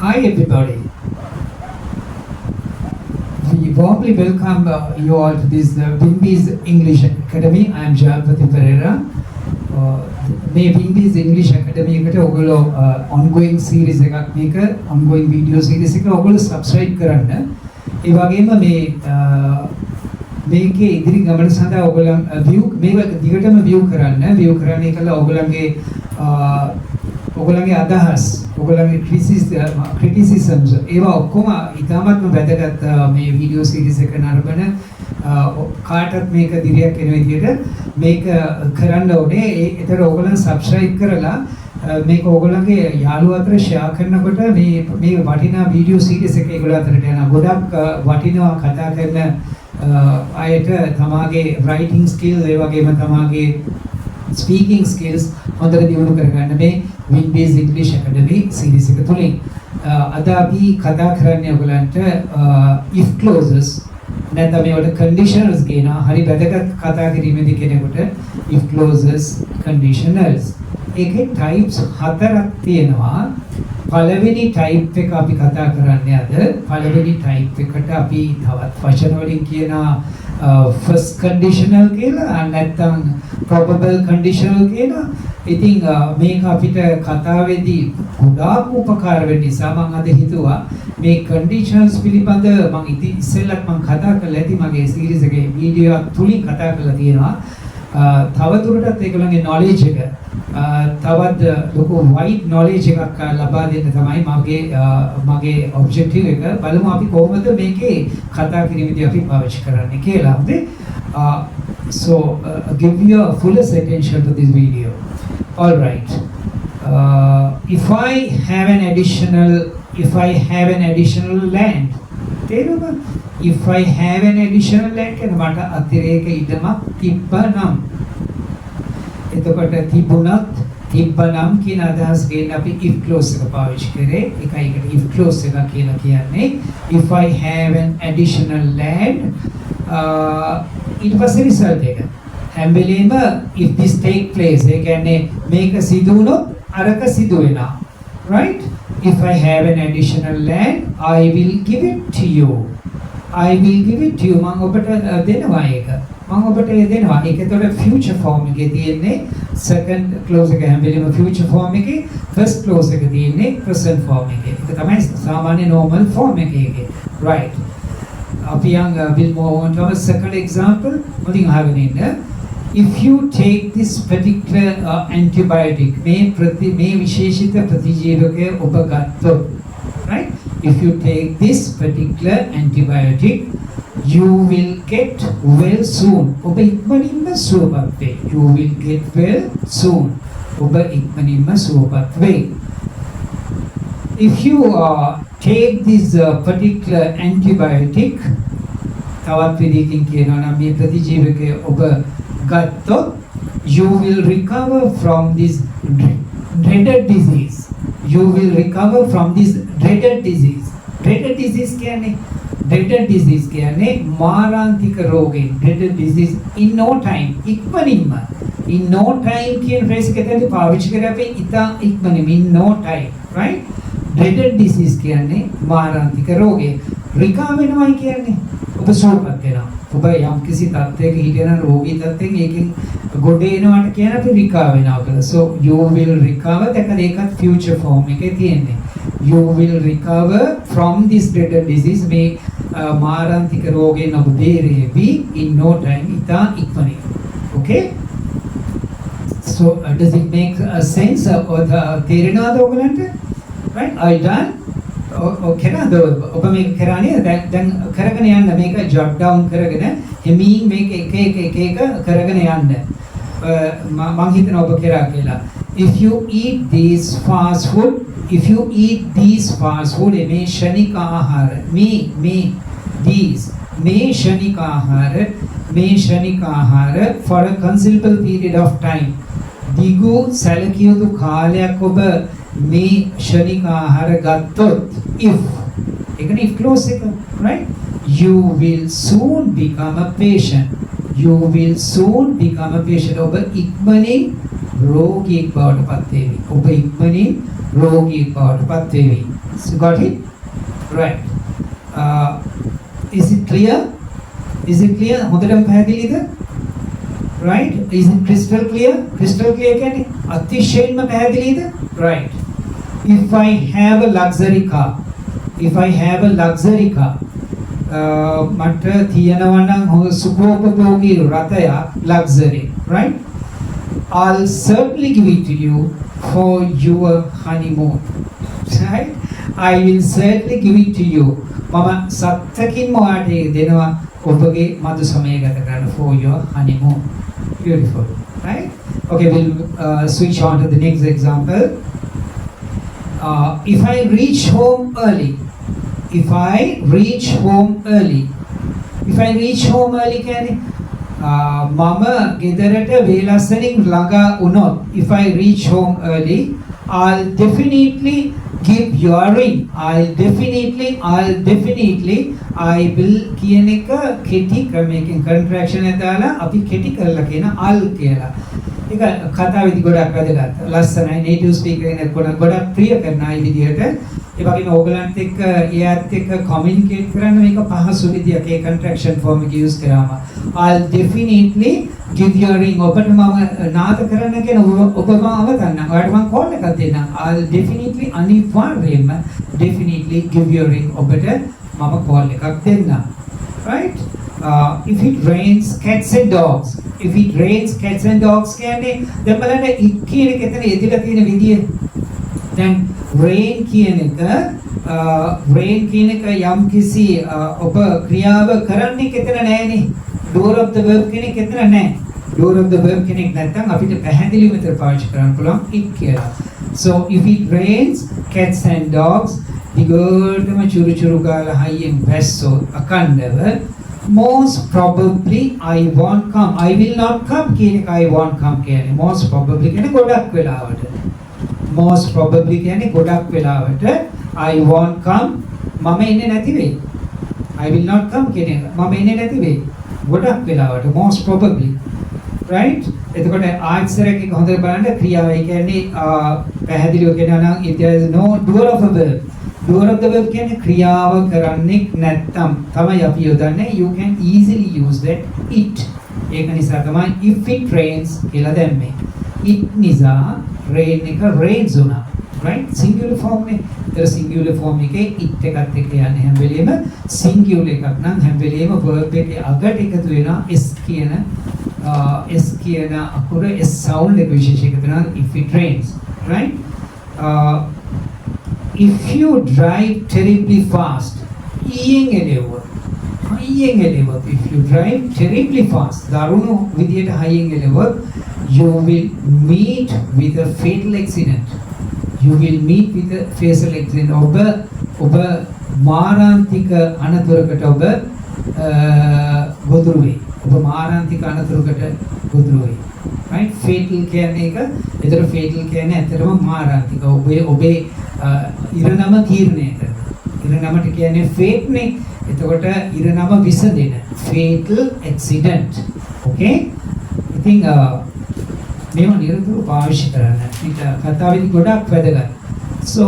Hi everybody. We warmly welcome you all to this Wimby's English Academy. I am Jalpati Pereira. මේ Wimby's English Academy එකට ඔයගොල්ලෝ ongoing series එකක් මේක ongoing video series එක ඔයගොල්ලෝ subscribe කරන්න. ඒ වගේම මේකේ ඉදිරි ගමන සඳහා ඔයගොල්ලන් view මේක දිගටම view කරන්න කළා ඔයගොල්ලන්ගේ අදහස් ඔයගොල්ලන්ගේ criticisms ඒවා ඔක්කොම ඉතාමත්ම වැදගත් මේ වීඩියෝ සීරීස් එක නරඹන කාටත් මේක දිරියක් වෙන විදිහට මේක කරන්න ඕනේ. ඒතර ඔයගොල්ලන් subscribe කරලා මේක ඔයගොල්ලන්ගේ යාළුවෝ අතර share කරනකොට මේ වටිනා වීඩියෝ සීරීස් එක ඒගොල්ලෝ අතරට යනවා. ගොඩක් වටිනවා කතා කරන අයට තමාගේ writing skills ඒ වගේම තමාගේ speaking skills හොඳට දියුණු කරගන්න මේ Wimby's English Academy series එක තුලින් අද අපි කතා කරන්නේ ඔයගලන්ට if clauses නැත්නම් මේවට conditionals කියනවා. හරි වැදගත් කතා කිරීමේදී කෙනෙකුට if clauses conditionals ඒකේ types හතරක් තියෙනවා. පළවෙනි type එක අපි කතා කරන්නේ අද. පළවෙනි type එකට අපි තවත් වචන වලින් කියනවා first conditional කියලා නැත්නම් probable conditional කියලා. ඉතින් මේක අපිට කතාවේදී ගොඩාක් උපකාර වෙන්න නිසා මම අද හිතුවා මේ conditionals පිළිබඳ මම ඉස්සෙල්ලත් මම කතා කරලා ඇති මගේ series එකේ වීඩියෝ එකක් තුලින් කතා කරලා තියෙනවා. තවදුරටත් ඒගොල්ලන්ගේ knowledge එක තවත් ලොකු wide knowledge එකක් ලබා දෙන්න තමයි මගේ objective එක. බලමු අපි කොහොමද මේකේ කතා කිරීමේදී අපි පාවිච්චි කරන්නේ කියලා. හොඳේ. So give your fullest attention to this video. All right. If I have an additional land, තේරුණා? If I have an additional land කියන මට අතිරේක ඉඩමක් තිබ්බනම් එතකොට තිබ්බනම් කියන අදහස් ගේන්න අපි if clause එක පාවිච්චි කරේ. ඒකයි if clause එක කියලා කියන්නේ if I have an additional land ඊට පස්සේ result එක හැම වෙලේම if this take place ඒ කියන්නේ මේක සිදු වුණොත් අරක සිදු වෙනවා. Right? If I have an additional land I will give it to you. I will give it to you. මම ඔබට දෙනවා ඒක. මම ඔබට දෙනවා. ඒකතොර future form එකේ තියෙන්නේ second clause එක හැම වෙලේම future form එකේ first clause එක තියෙන්නේ present form එකේ. ඒක තමයි සාමාන්‍ය normal form එකේ. Right. අපි will move on to our second example. මුලින් අහගෙන ඉන්න. If you take this particular antibiotic මේ විශේෂිත ප්‍රතිජීවකය ඔබ ගත්තොත්, right? If you take this particular antibiotic, you will get well soon. ඔබ ඉක්මනින්ම සුවපත් වේ. You will get well soon. ඔබ ඉක්මනින්ම සුවපත් වේ. If you take this particular antibiotic, තවත් විදිහකින් කියනවා නම් මේ ප්‍රතිජීවකය ඔබ ගත්තොත්, you will recover from this dreaded disease. You will recover from this dreaded disease. Dreaded disease කියන්නේ මාරාන්තික රෝගය. Dreaded disease in no time. ඉක්මනින්ම. In no time කියන phrase එක ඇතුළේ පාවිච්චි කරේ අපි ඉක්මනින්ම in no time, right? Dreaded disease කියන්නේ මාරාන්තික රෝගය. recover වෙනවා කියන්නේ ඔබ සුවපත් වෙනවා. ඔබ යම් කිසි තත්ත්වයක හිටියනම් රෝගී තත්ත්වයෙන් ඒකෙන් ගොඩ එනවාට කියන අපි recover වෙනවා කියලා. So you will recover ඒකත් future form එකේ තියෙන්නේ. You will recover from this dreaded disease. මේ මාරාන්තික රෝගයෙන් ඔබ බේරෙවි in no time. ඉතා ඉක්මනින්. Okay? So does it make sense? තේරෙනවද ඔයගලන්ට? Right? Are you done? Okay නේද? ඔබ මේක කරන්නේ දැන් කරගෙන යන්න මේක jot down කරගෙන හිමින් මේක එක කරගෙන යන්න. මම හිතනවා ඔබ කරා කියලා. If you eat these fast food මේ ශනික ආහාර මේ ශනික ආහාර for a considerable period of time. දිගු සැලකිය යුතු කාලයක් ඔබ මේ ශනික ආහාර ගත්තොත් if ඒකනේ if clause එක, right? You will soon become a patient. ඔබ ඉක්මනින් රෝගියෙක් බවට පත් වෙවි. ඔබ ඉක්මනින් රෝගී බවටපත් වෙවි. So got it? Right. Is it clear? Is it clear? හොඳටම පැහැදිලිද? Right? Is it crystal clear? Crystal clear කියන්නේ අතිශයින්ම පැහැදිලිද? Right. If I have a luxury car, මට තියෙනවා නම් සුඛෝපභෝගී රථයක් luxury, right? I'll certainly give it to you for your honeymoon, right? I will certainly give it to you. මම සත්තකින්ම ඔයාට දෙනවා ඔබගේ මధు සමය ගත කරන්න for your honeymoon. Beautiful, right? Okay, we'll switch on to the next example. If I reach home early කියන්නේ මම ගෙදරට වේලස්සනින් ළඟා වුණොත්, if I reach home early, I'll definitely give you a ring. I'll definitely I will කියන එක කෙටි ක්‍රමයකින් contraction එක දාලා අපි කෙටි කරලා කියන I'll කියලා. ඒක කතාවේදී ගොඩක් වැදගත්. ලස්සනයි native speaker කෙනෙක් ගොඩක් ප්‍රිය කරන අය විදිහට ඒ වගේම ඕගලන්ට එක්ක එයාත් එක්ක communicate කරන්න මේක පහසු විදියක් ඒ contraction form එක use කරාම. I'll definitely give you a ring. ඔබට මම නාද කරන්න කියන ඔබ මම අවතන්න. ඔයාලට මම call එකක් දෙන්නම්. I'll definitely අනිවාර්යයෙන්ම definitely give you a ring. ඔබට මම call එකක් දෙන්නම්. Right? If it rains cats and dogs. කියන්නේ දැන් බලන්න it කියන එක එතන එදිලා තියෙන විදිය. දැන් rain කියන එක යම් කිසි ඔබ ක්‍රියාව කරන්නේ එතන නැහැනේ. door of the verb කෙනෙක් එතන නැහැ. door of the verb කෙනෙක් නැත්නම් අපිට පැහැදිලිව විතර පාවිච්චි කරන්න පුළුවන් it කියලා. So if it rains cats and dogs, දිගටම චුරු චුරු ගාලා හයියෙන් වැස්සොත් අකණ්ඩව, most probably I won't come. I will not come කියන එක I won't come කියන්නේ most probably කියන්නේ ගොඩක් වෙලාවට. most probably කියන්නේ ගොඩක් වෙලාවට I won't come මම එන්නේ නැති වෙයි. I will not come කියන්නේ මම එන්නේ නැති වෙයි. ගොඩක් වෙලාවට most probably, right? එතකොට answer එක හොඳට බලන්න ක්‍රියාවයි කියන්නේ පැහැදිලිව කියනවා නම් if there is no doer of a verb. doer of the verb කියන්නේ ක්‍රියාව කරන්නේ නැත්තම් තමයි අපි යොදන්නේ. You can easily use that it. ඒක නිසා තමයි if it rains කියලා දැම්මේ. it නිසා rain එක rains උනා, right? singular form එකේ the singular form එකේ it එකත් එක්ක යන්නේ හැම වෙලෙම singular එකක් නම් හැම වෙලෙම verb එකේ අගට එකතු වෙනවා s කියන අකුර s sound එක විශේෂ එකතු වෙනවා if it rains, right? If you drive terribly fast, if you drive terribly fast, daruno vidiyata high elewot, you will meet with a fatal accident. ඔබ මාරාන්තික අනතුරකට ගොදුරු වෙයි. Right? fatal කියන්නේ එක. ඒතර fatal කියන්නේ ඇත්තටම මාරාන්තික. ඔබේ ඉරණම තීරණය කරන. ඉරණමට කියන්නේ fate නේ. එතකොට ඉරණම විසඳෙන. fatal accident. Okay? ඉතින් මේව නිරතුරුව පාවිච්චි කරන්න. මේක කතාවේදී ගොඩක් වැදගත්. So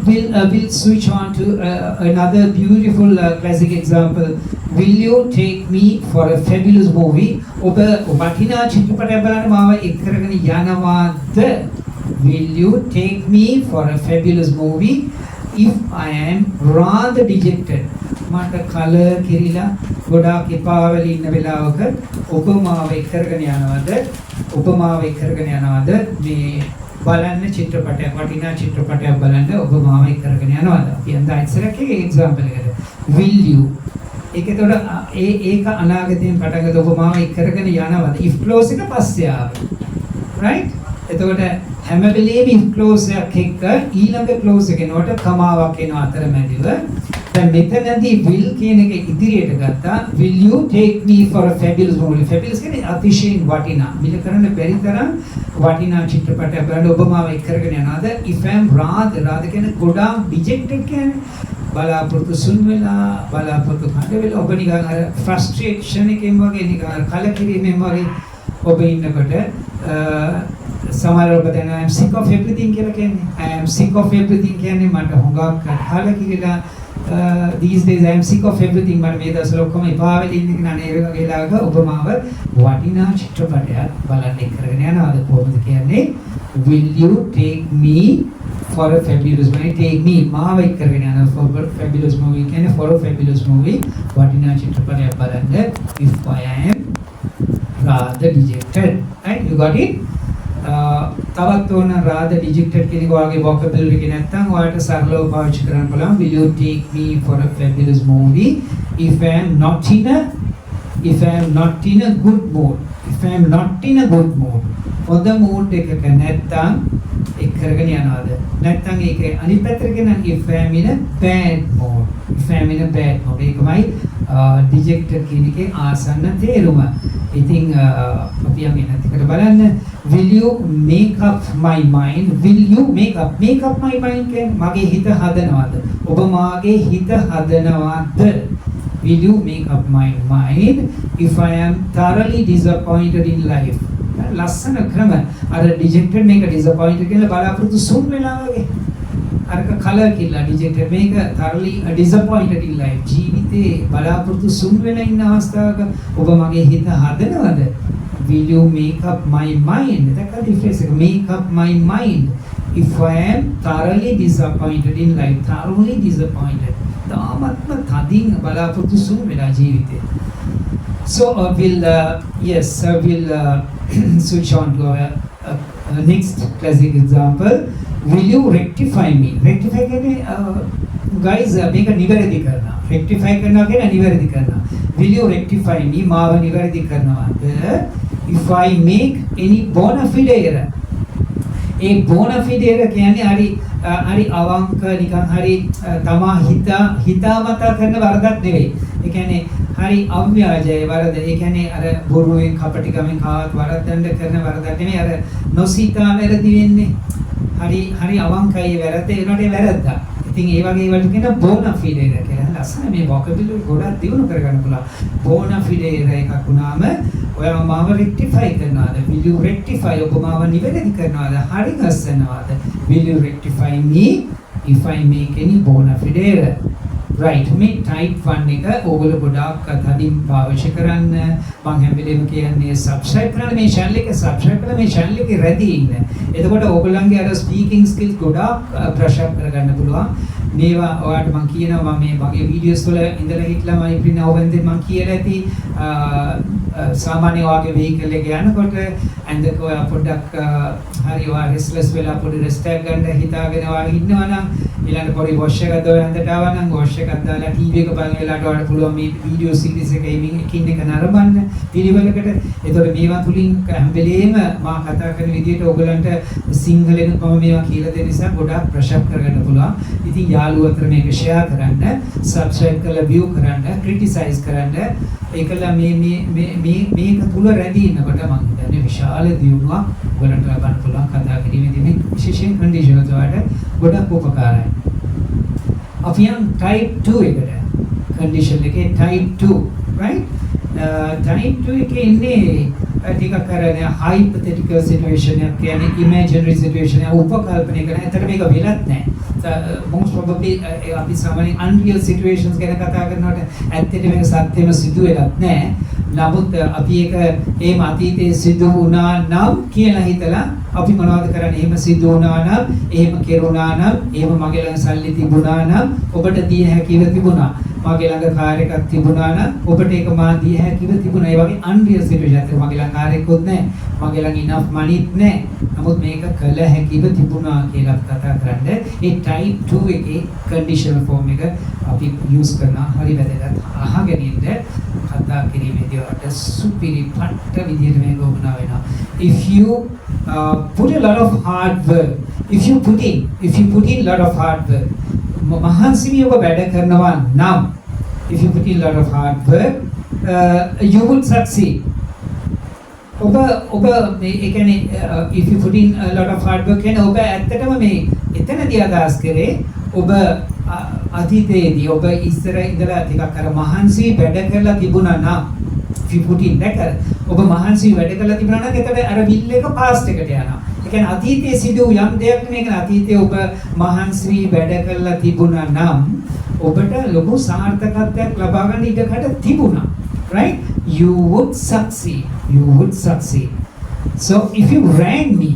we'll switch on to another beautiful classic example. Will you take me for a fabulous movie? ඔබ වටිනා චිත්‍රපටයක් බලන්න මාව එක් කරගෙන යනවාද? Will you take me for a fabulous movie if I am rather dejected? මට කලර් කිරිලා ගොඩාක් එපා වෙලා ඉන්න වෙලාවක ඔබ මාව එක් කරගෙන යනවාද? මේ බලන්න චිත්‍රපටයක් වටිනා චිත්‍රපටයක් බලන්න ඔබ මාව එක් කරගෙන යනවාද? අපි අද ඉස්සරහේ එක්සැම්පල් එකට will you ඒක අනාගතයෙන් පටන් ගත්ත ඔබ මාව එක් කරගෙන යනවාද? if clause එක පස්සේ ආවේ, right? එතකොට හැම වෙලේම if clause එකක් එක්ක ඊළඟ clause එකේ නෝට කමාවක් එනවා අතරමැදිව. දැන් මෙතනදී will කියන එක ඉදිරියට ගත්තා. will you take me for a fabulous movie? fabulous කියන්නේ අතිශයින් වටිනා. මිල කරන්න බැරි තරම් වටිනා චිත්‍රපටයක් බලන්න ඔබ මාව එක් කරගෙන යනවාද? if I am rather කියන්නේ ගොඩාක් dejected කියන්නේ බලාපොරොත්තු සුන් වෙලා බලාපොරොත්තු කඩ වෙලා ඔබ නිකන් අර frustration එකෙන් වගේ නිකන් අර කලකිරීමෙන් වගේ ඔබ ඉන්නකොට සමහර ඔබ දැන් I am sick of everything කියලා කියන්නේ. I am sick of everything කියන්නේ මට හුඟක් කතාල කියලා these days I am sick of everything මට මේ දවස්වල ඔක්කොම එපා වෙලා ඉන්නේ කියන අනේ වගේ වෙලාවක ඔබ මාව වටිනා චිත්‍රපටයක් බලන්න කරගෙන යනවාද කොහොමද කියන්නේ will you take me for a fabulous movie take me මාව කරගෙන යන for a fabulous movie කියන්නේ for a fabulous movie වටිනා චිත්‍රපටයක් බලන්න if I am rather dejected right you got it තවත් ඕන rather dejected කියන එක වගේ vocabulary එක නැත්නම් ඔයාලට සරලව පාවිච්චි කරන්න පුළුවන් will you take me for a fabulous movie if I am not in a good mood if I am not in a good mood හොඳ mood එකක නැත්නම් ඒක කරගෙන යනවාද නැත්නම් ඒක අනිත් පැත්තට කියන if I am in a bad mood if I am in a bad mood ඒකමයි dejected කියන එකේ ආසන්න තේරුම ඉතින් අපි යන්නේ නැතිකට බලන්න will you make up my mind will you make up my mind කියන්නේ මගේ හිත හදනවද ඔබ මාගේ හිත හදනවද will you make up my mind if I am thoroughly disappointed in life ලස්සන ක්‍රම අර dejected මේක disappointed කියලා බලාපොරොත්තු සුන් වෙලා වගේ අරක කලර් කියලා dejected මේක thoroughly disappointed in life ජීවිතේ බලාපොරොත්තු සුන් වෙලා ඉන්න අවස්ථාවක ඔබ මගේ හිත හදනවද will you make up my mind that difference make up my mind if I am thoroughly disappointed in life thoroughly disappointed තාමත්ම තදින් බලාපොරොත්තු සුන් වෙලා ජීවිතේ so will switch on to our next classic example will you rectify me rectify කියන්නේ guys මේක නිවැරදි කරනවා rectify කරනවා කියන්නේ නිවැරදි කරනවා will you rectify me මාව නිවැරදි කරනවාද if I make any bona fide error A bona fide error කියන්නේ හරි අවංක නිකන් හරි තමා හිතාමතා කරන වරදක් නෙවෙයි ඒ කියන්නේ හරි අව්‍යාජය වරද ඒ කියන්නේ අර බොරුවෙන් කපටිකමෙන් කාවත් වරදන්න කරන වරදක් නෙවෙයි අර නොසිතා වැරදි වෙන්නේ හරි අවංකයි වැරද්ද ඒනට වැරද්දා ඉතින් ඒ වගේ ඒවට කියන bona fide error කියලා ලස්සන මේ vocabulary ගොඩක් දියුණු කරගන්න පුළුවන් bona fide error එකක් වුණාම ඔයාලා මාව rectify කරනවාද will you rectify ඔබ මාව නිවැරදි කරනවාද හරි ගස්සනවාද will you rectify me if I make any bona fide error right මේ type 1 එක ඕගොල්ලෝ ගොඩාක් තදින් පාවිච්චි කරන්න මම හැම වෙලේම කියන්නේ subscribe කරන්න මේ channel එක subscribe කරලා මේ channel එකේ රැඳී ඉන්න එතකොට ඕගොල්ලන්ගේ අර speaking skills ගොඩාක් brush up කරගන්න පුළුවන් මේවා ඔයාලට මම කියනවා මම මේ වගේ videos වල ඉඳලා හිටලා මම ඉතින් අවබෝධයෙන් මම කියලා ඇති සාමාන්‍ය වාගේ vehicle එක යනකොට ඇඳක ඔයා පොඩ්ඩක් හරි ඔයා restless වෙලා පොඩි rest එකක් ගන්න හිතාගෙන වාගේ ඉන්නවා නම් ඊළඟ පොඩි wash එකක් දාලා ඇඳට ආවා නම් wash එකක් දාලා TV එක බලන වෙලාවට ඔයාලට පුළුවන් මේ video series එක එකින් එක නරඹන්න පිළිවෙලකට ඒතකොට මේවා තුලින් හැම වෙලේම මා කතා කරන විදිහට ඔයගලන්ට සිංහලෙන් මම මේවා කියලා දෙන නිසා ගොඩාක් brush up කරගන්න පුළුවන් ඉතින් යාළුවෝ අතර මේක share කරන්න subscribe කරලා view කරන්න criticize කරන්න ඒකලා මේක තුල රැඳී ඉන්නකොට මම හිතන්නේ විශාල දියුණුවක් ඔයගලන්ට ලබන්න පුළුවන් කතා කිරීමේදී මේ විශේෂයෙන් conditions වලට ගොඩක් උපකාරයි අපි යම් type 2 එකට condition එකේ type 2 right type 2 එකේ ඉන්නේ ටිකක් කරන්නේ hypothetical situation එකක් කියන්නේ imaginary situation එක උපකල්පනය කරන. ඇත්තට මේක වෙලත් නැහැ. most probably අපි සාමාන්‍යයෙන් unreal situations ගැන කතා කරනකොට ඇත්තට මේක සත්‍යෙම සිදු වෙලත් නැහැ. නමුත් අපි ඒක එහෙම අතීතයේ සිදු වුණා නම් කියලා හිතලා අපි මොනවද කරන්නේ? එහෙම සිදු වුණා නම්, එහෙම කෙරුණා නම්, එහෙම මගේ ළඟ සල්ලි තිබුණා නම්, ඔබට දිය හැකිව තිබුණා. මගේ ළඟ කාර් එකක් තිබුණා නම්, ඔබට ඒක මා දිය හැකිව තිබුණා. ඒ වගේ unreal situation එකක්. මගේ ළඟ කාර් එකකුත් නැහැ. මගේ ළඟ enough moneyත් නැහැ. නමුත් මේක කළ හැකිව තිබුණා කියලා කතා කරන්නේ. ඒ type 2 එකේ conditional form එක අපි use කරනවා. හරි වැදගත්. අහගෙන ඉන්න කතා කිරීමේදී ඔයාලට සුපිරි පට්ට විදිහට මේක උගනා වෙනවා. If you put a lot of hard work, if you put in lot of hard work, මහන්සිය ඔබ වැඩ කරනවා නම්, if you put in lot of hard work, you would succeed. ඔබ ඒ කියන්නේ if you put in a lot of hard work කියන්නේ ඔබ ඇත්තටම මේ එතනදී අදහස් කරේ ඔබ අතීතයේදී ඔබ ඉස්සර ඉඳලා ටිකක් අර මහන්සි වැඩ කරලා තිබුණා නම් if you put in that ඔබ මහන්සි වැඩ කරලා තිබුණා නම් එතකොට අර බිල් එක past එකට යනවා. ඒ කියන්නේ අතීතයේ සිදු යම් දෙයක් මේක අතීතයේ ඔබ මහන්සි වැඩ කරලා තිබුණා නම් ඔබට ලොකු සාර්ථකත්වයක් ලබා ගන්න ඉඩකඩ තිබුණා. Right? You would succeed. You would succeed. So if you rang me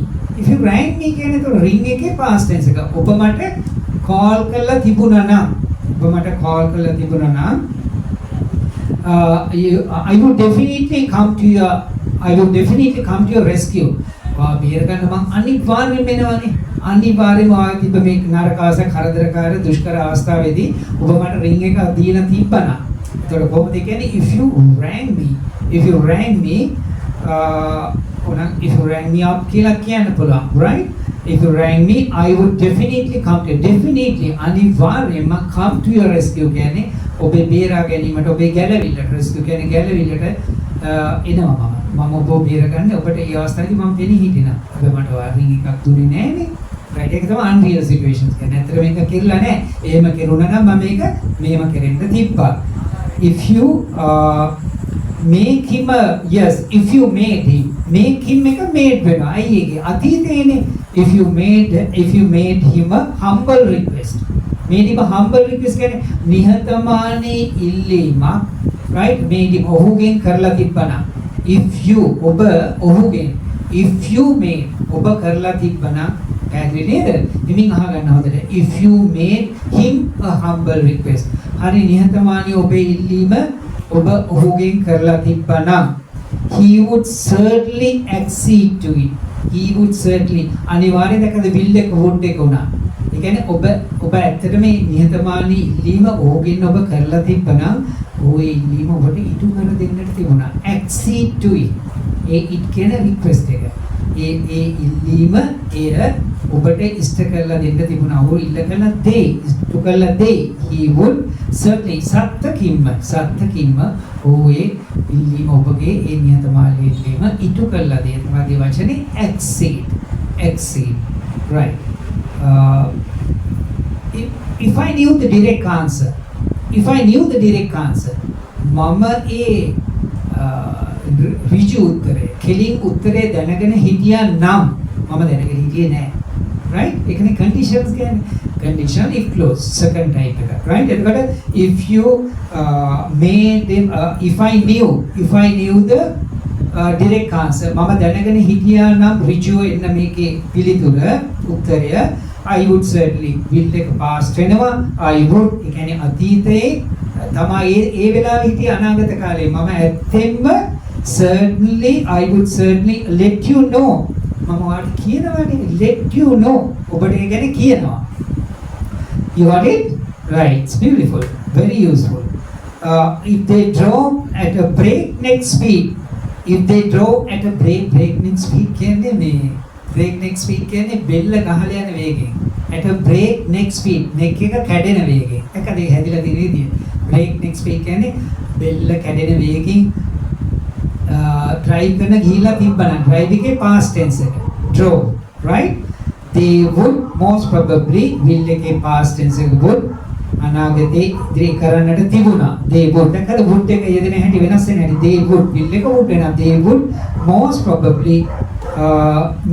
කියන්නේ તો ring එකේ past tense එක. ඔබ මට call කරලා තිබුණා නම් I would definitely come to your rescue. බේර ගන්න මං අනිවාර්යෙන්ම එනවනේ. අනිවාර්යෙන්ම ආයෙ තිබ්බ මේ නරකාස කරදරකාර දුෂ්කර අවස්ථාවේදී ඔබ මට ring එක දීලා තිබ්බනා. ඒතකොට කොහොමද කියන්නේ if you rang me up කියලා කියන්න පුළුවන්, right? If you rang me, I would definitely අනිවාර්යෙන්ම come to your rescue කියන්නේ ඔබේ බේරා ගැනීමට ඔබේ ගැලවිල්ලට rescue කියන්නේ ගැලවිල්ලට එනවා මම ඔබ බේරගන්නේ ඔබට ඒ අවස්ථාවේදී මම දෙන්නේ හිටිනා. ඔබ මට ring එකක් දුන්නේ නැහනේ. right? ඒක තමයි unreal situations කියන්නේ. ඇත්තට මේක කෙරලා නැහැ. එහෙම කෙරුණා නම් මම මේක මෙහෙම කෙරෙන්න තිබ්බා. If you make him if you made him එක made වෙනවා. අයි ඒකේ අතීතේනේ. If you made him a humble request. made him a humble request කියන්නේ නිහතමානී ඉල්ලීමක්, right? made him ඔහුගෙන් කරලා තිබ්බනා. if you made ඔබ කරලා තිබ්බනා පැහැදිලි නේද? ඉතින් අහගන්න හොඳට. if you made him a humble request. හරි නිහතමානී ඔබේ ඉල්ලීම ඔබ ඔහුගෙන් කරලා තිබ්බනම් he would certainly accede to it. අනිවාර්යයෙන් දැකද will එක would එක උනා. ඒ කියන්නේ ඔබ ඇත්තට මේ නිහතමානී ඉල්ලීම ඔහුගෙන් ඔබ කරලා තිබ්බනම් ඔය ඉල්ලීම ඔබට ඉටු කර දෙන්නට තිබුණා. accede to it. A it කියන request එක. ඒ ඉල්ලීම ඔබට ඉෂ්ට කරලා දෙන්න තිබුණා. ඔහු ඉල්ල කරන දේ ඉෂ්ට කරලා දේ he would certainly සත්‍යකින්ම ඔහුගේ ඉල්ලීම ඔබගේ ඒ නිහතමානී ඉල්ලීම ඉටු කරලා දෙන්න. තමයි වචනේ accede. Right. If I knew the direct answer මම ඒ ඍජු උත්තරේ කෙලින් උත්තරේ දැනගෙන හිටියා නම් මම දැනගෙන හිටියේ නෑ. right? ඒකනේ conditions කියන්නේ. condition if close second type එක. right? එතකොට if you made them if I knew the direct answer මම දැනගෙන හිටියා නම් ඍජුව එන්න මේකේ පිළිතුර උත්තරය I would certainly will එක past වෙනවා. I would ඒ කියන්නේ අතීතයේ තමයි ඒ වෙලාවේ හිටිය අනාගත කාලේ මම ඇත්තෙන්ම certainly I would certainly let you know මම ඔයාලට කියනවානේ let you know ඔබට ඒ ගැන කියනවා. You got it? Right. It's beautiful. Very useful. If they drove at a breakneck speed කියන්නේ මේ breakneck speed කියන්නේ බෙල්ල ගහලා යන වේගයෙන්. At a breakneck speed neck එක කැඩෙන වේගයෙන්. එකද ඒ හැදිලා තියෙන විදිය. breakneck speed කියන්නේ බෙල්ල කැඩෙන වේගයෙන් drive කරන ගිහිල්ලා තිබ්බනම් drive එකේ past tense එක drove, right? They would most probably will එකේ past tense එක would අනාගතේ ඉදිරි කරන්නට තිබුණා. they would දැකලා would එක යෙදෙන හැටි වෙනස් වෙන හැටි. they would will එක would වෙනවා. they would most probably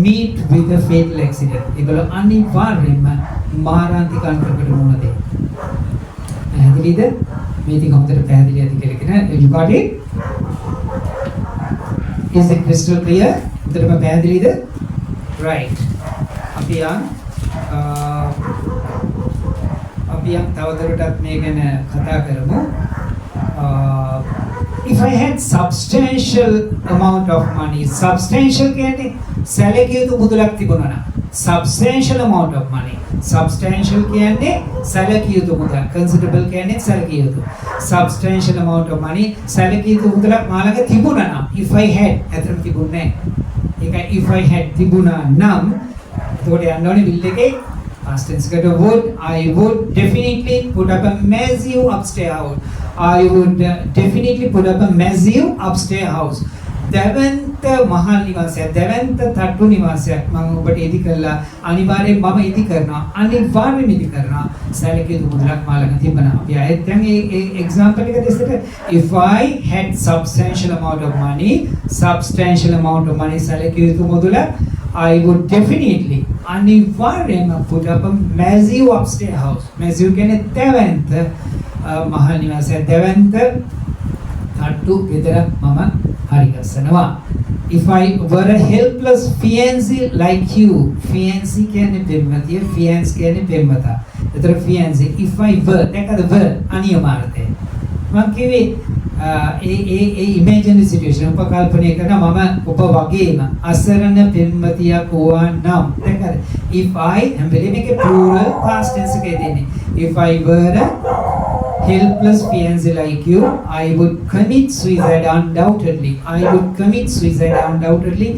meet with a fatal accident. ඒගොල්ලෝ අනිවාර්යයෙන්ම මාරාන්තික අනතුරකට මුහුණ දෙයි. පැහැදිලිද? මේ ටික හොඳට පැහැදිලි ඇති කියලා කියන you got it? Is it crystal clear? හොඳටම පැහැදිලිද? Right. අපි තවදුරටත් මේ ගැන කතා කරමු. If I had substantial amount of money, substantial කියන්නේ සැලකිය යුතු මුදලක් තිබුණා නම් substantial amount of money, substantial කියන්නේ සැලකිය යුතු මුදල්, considerable කියන්නේ සැලකිය යුතු, substantial amount of money සැලකිය යුතු මුදලක් මාළඟ තිබුණා නම් if I had අතරම තිබුණේ නැහැ. ඒකයි if I had තිබුණා නම් එතකොට යන්න ඕනේ bill එකේ past tense එකට would I would definitely put up a massive upstairs house. I would definitely put up a massive upstairs house. දෙවන්ත මහල් නිවාසයක්, දෙවන්ත තට්ටු නිවාසයක් මම ඔබට ඉදි කළා. අනිවාර්යෙන් මම ඉදි කරනවා. අනිවාර්යෙන් ඉදි කරනවා. සැලකිය යුතු මුදලක් මාළඟ තිබෙනවා. අපි ආයෙත් දැන් මේ example එක දෙසට if I had substantial amount of money සැලකිය යුතු මුදල I would definitely අනිවාර්යයෙන්ම put up a massive upstairs house. Massive කියන්නේ දෙවන්ත මහල් නිවාසය දෙවන්ත තට්ටු ගෙදර මම හරි ගස්සනවා. If I were a helpless fiancé like you, fiancé කියන්නේ පෙම්වතිය, fiance කියන්නේ පෙම්වතා. ඒතර fiancé if I were දැකද were අනියමාර්ථය. මම කිව්වේ ඒ ඉමේජිනරි සිටුේෂන් උපකල්පනය කරන මම ඔබ වගේම අසරණ පෙම්වතියක් වුණා නම් දැකද if I හැම වෙලේම මේකේ plural past tense එකේ දෙන්නේ if I were a helpless fiancé like you I would commit suicide undoubtedly I would commit suicide undoubtedly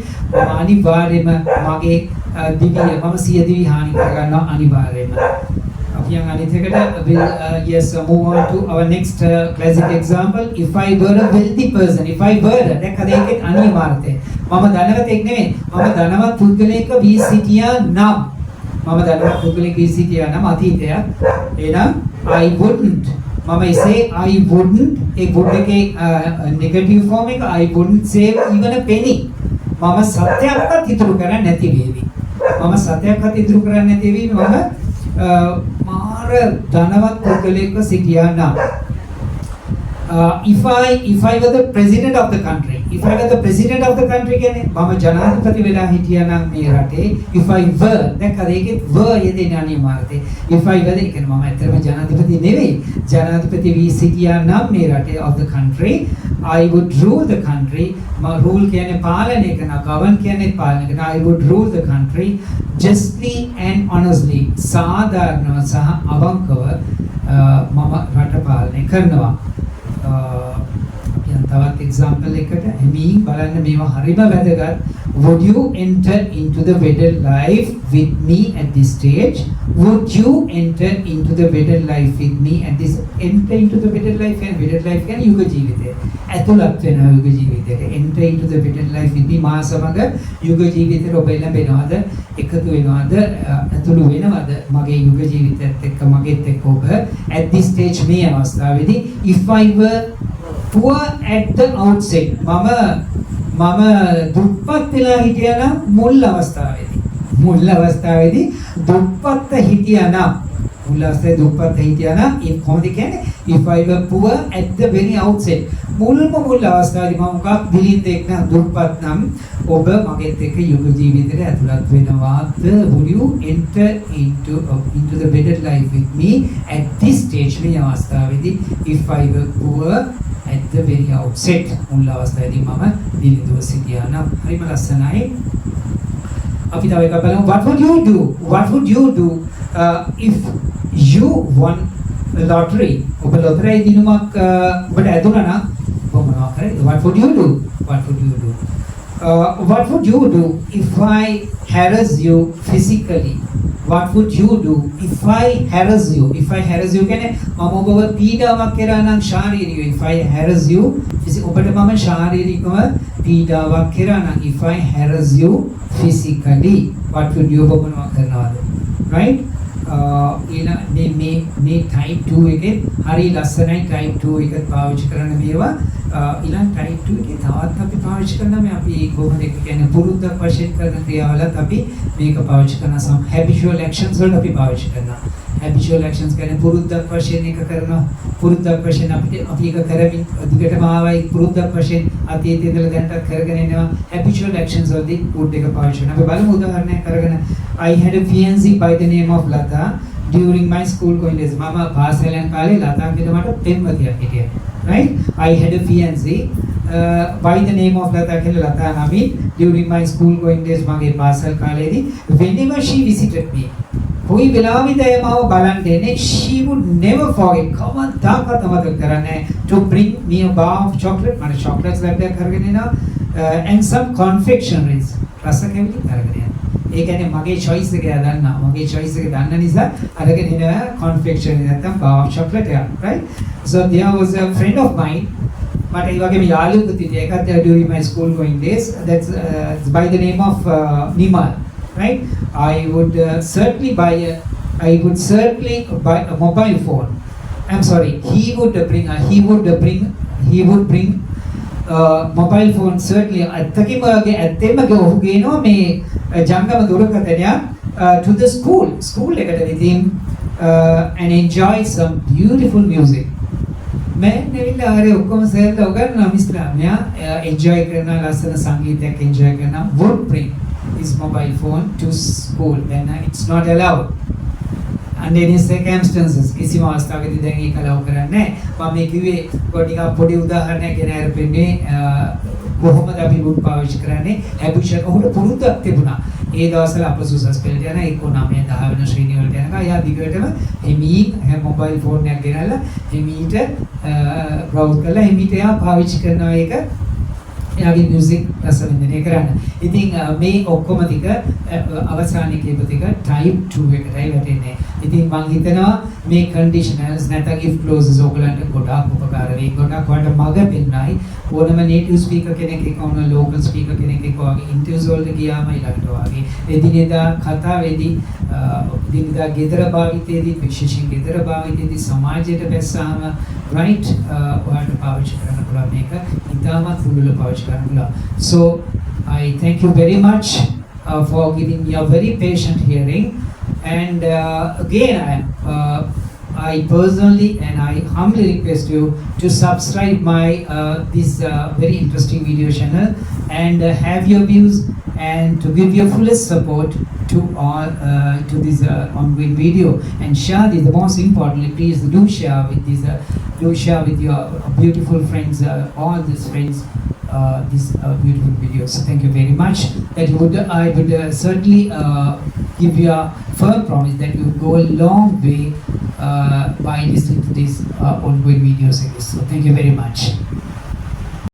අනිවාර්යයෙන්ම මගේ දිවිය මම සිය දිවි හානි කරගන්නවා අනිවාර්යයෙන්ම අපි යන අනිත් එකට we'll yes move on to our next classic example if I were a wealthy person if I were දැක්කද ඒකේ අනිවාර්යය මම ධනවතෙක් නෙමෙයි මම ධනවත් පුද්ගලයෙක් වී සිටියා නම් මම ධනවත් පුද්ගලයෙක් වී සිටියා නම් අතීතයක් එහෙනම් I wouldn't Mama say I wouldn't a would එකේ negative form එක I wouldn't save even a penny මම සත්‍යයක්වත් ඉතුරු කරන්නේ නැති වේවි මම සත්‍යයක්වත් ඉතුරු කරන්නේ නැති වේවි මම මාර ධනවත් පුද්ගලයෙක්ව සිටියා නම් if I were the president of the country if I were the president of the country කියන්නේ මම ජනාධිපති වෙලා හිටියා නම් මේ රටේ if I were දැක්කද ඒකේ were යෙදෙන අනිවාර්යයි if I were කියන්නේ මම ඇත්තටම ජනාධිපති නෙවෙයි ජනාධිපති වී සිටියා නම් මේ රටේ of the country I would rule the country rule කියන්නේ පාලනය කරන govern කියන්නේ පාලනය කරන I would rule the country justly and honestly සාධාරණව සහ අවංකව මම රට පාලනය කරනවා තවත් example එකකට එමින් බලන්න මේවා හරිම වැදගත් would you enter into the wedded life with me at this stage would you enter into the wedded life with me at this enter into the wedded life and wedded life කියන්නේ යුග ජීවිතය ඇතුළත් වෙනවා යුග ජීවිතයට enter into the wedded life with me මා සමග යුග ජීවිතයට ඔබ එළඹෙනවද එකතු වෙනවද ඇතුළු වෙනවද මගේ යුග ජීවිතයත් එක්ක මගෙත් එක්ක ඔබ at this stage මේ අවස්ථාවේදී if I were poor at the outset මම දුප්පත් වෙලා හිටියා නම් මුල් අවස්ථාවේදී දුප්පත් හිටියා නම් මුල් අවස්ථාවේ දුප්පත් හිටියා නම් ඒ කොහොමද කියන්නේ if I were poor at the very outset මුල් අවස්ථාවේදී මම මොකක් දිලින්දෙක් නම් දුප්පත් නම් ඔබ මගෙත් එක්ක යුග ජීවිතයට ඇතුළත් වෙනවාද would you enter into the better life with me at this stage මේ අවස්ථාවේදී if I were poor at the very outset මුල් අවස්ථාවේදී මම දිලිඳුව සිටියා නම් හරිම ලස්සනයි අපි තව එකක් බලමු what would you do if you won a lottery ඔබ ලොතරැයි දිනුමක් ඔබට ඇදුණා නම් ඔබ මොනවා කරේද what would you do what would you do if I harass you physically what would you do if I harass you කියන්නේ මම ඔබව පීඩාවක් කරා නම් ශාරීරිකව if I harass you ඔබට මම ශාරීරිකව පීඩාවක් කරා නම් if I harass you physically what would you ඔබ මොනවා කරනවද right මේ type 2 එකේ හරි ලස්සනයි type 2 එක පාවිච්චි කරන මේවා ඊළඟ type 2 එකේ තවත් අපි පාවිච්චි කරනවා මේ අපි කොහොමද කියන්නේ පුරුද්දක් වශයෙන් කරන ක්‍රියාවලත් අපි මේක පාවිච්චි කරන habitual actions වලට අපි පාවිච්චි කරනවා habitual actions කියන්නේ පුරුද්දක් වශයෙන් එක කරනවා පුරුද්දක් වශයෙන් අපි ඒක කරමින් දිගටම ආවයි පුරුද්දක් වශයෙන් අතීතයේ ඉඳලා දැනටත් කරගෙන යනවා habitual actions වලදී would එක පාවිච්චි කරනවා අපි බලමු උදාහරණයක් අරගෙන I had a fiancée by the name of Lata during my school going days mama පාසල් යන කාලේ ලතා කියලා මට පෙම්වතියක් හිටියා right I had a fiancée by the name of Lata කියලා ලතා නමින් during my school going days මගේ පාසල් කාලේදී whenever she visited me කොයි වෙලාවෙද මාව බලන්න එන්නේ she would never forget කවදාකවත් අමතක කරන්නේ to bring me a bar of chocolate මට chocolates ලැබෙන්න කරගෙන එනවා and some confectionaries රස කැවිලි කරගෙන යනවා ඒ කියන්නේ මගේ choice එක දන්නා මගේ choice එක දන්න නිසා අරගෙන එන confectionery නැත්තම් bar of chocolate එක right so there was a friend of mine මට ඒ වගේම යාළුවෙකුත් හිටියා ඒකත් during my school going days that's by the name of Nimal right I would certainly buy a mobile phone I'm sorry he would bring mobile phone certainly ඇත්තම ඔහු ගේනවා මේ ජංගම දුරකථනයක් to the school එකට ඉතින් and enjoy some beautiful music. मैं नेविला अरे ඔක්කොම සෙල්ලා උගන්වනවා මිස්ලා මෙයා enjoy කරන ලස්සන සංගීතයක් enjoy කරන would bring his mobile phone to school and it's not allowed under any circumstances කිසිම අවස්ථාවකදී දැන් ඒක allow කරන්නේ නැහැ මම මේ කිව්වේ පොඩි උදාහරණයක් ගෙන අරපෙන්නේ කොහොමද අපි would පාවිච්චි කරන්නේ habitual ඔහුට පුරුද්දක් තිබුණා ඒ දවස්වල අපසු සස්පෙන්ඩ් යන 1 9 10 වෙන ශ්‍රේණිය වලට යනවා එයා දිගටම හිමීට මොබයිල් ෆෝන් එකක් ගෙනල්ලා හිමීට බ්‍රවුස් කරලා හිමීට එයා පාවිච්චි කරනවා ඒක එයාගේ මියුසික් රසවින්දනය කරන්න. ඉතින් මේ ඔක්කොම ටික අවසානයේ කියපු ටික type 2 එකටයි වැටෙන්නේ. ඉතින් මම හිතනවා මේ conditionals නැත්නම් if clauses ඕගලන්ට ගොඩාක් උපකාර වෙයි. ගොඩාක් වලට මග පෙන්නයි. ඕනම native speaker කෙනෙක් එක්ක ඕන local speaker කෙනෙක් එක්ක වගේ interviews වලට ගියාම ඊළඟට වගේ එදිනෙදා කතාවේදී දිනදා ගෙදර භාවිතයේදී විශේෂයෙන් ගෙදර භාවිතයේදී සමාජයට බැස්සාම right ඔයාලට පාවිච්චි කරන්න පුළුවන් මේක ඉතාමත් පුළුල් පාවිච්චි කරන්න පුළුවන්. So I thank you very much for giving me a very patient hearing and again I personally and I humbly request you to subscribe my this very interesting video channel and have your views and to give your fullest support to all to this ongoing video and share this. The most importantly, please do share with this do share with your beautiful friends all these friends this beautiful video. So thank you very much. That I would certainly give you a firm promise that you will go a long way by listening to this ongoing video series. So thank you very much.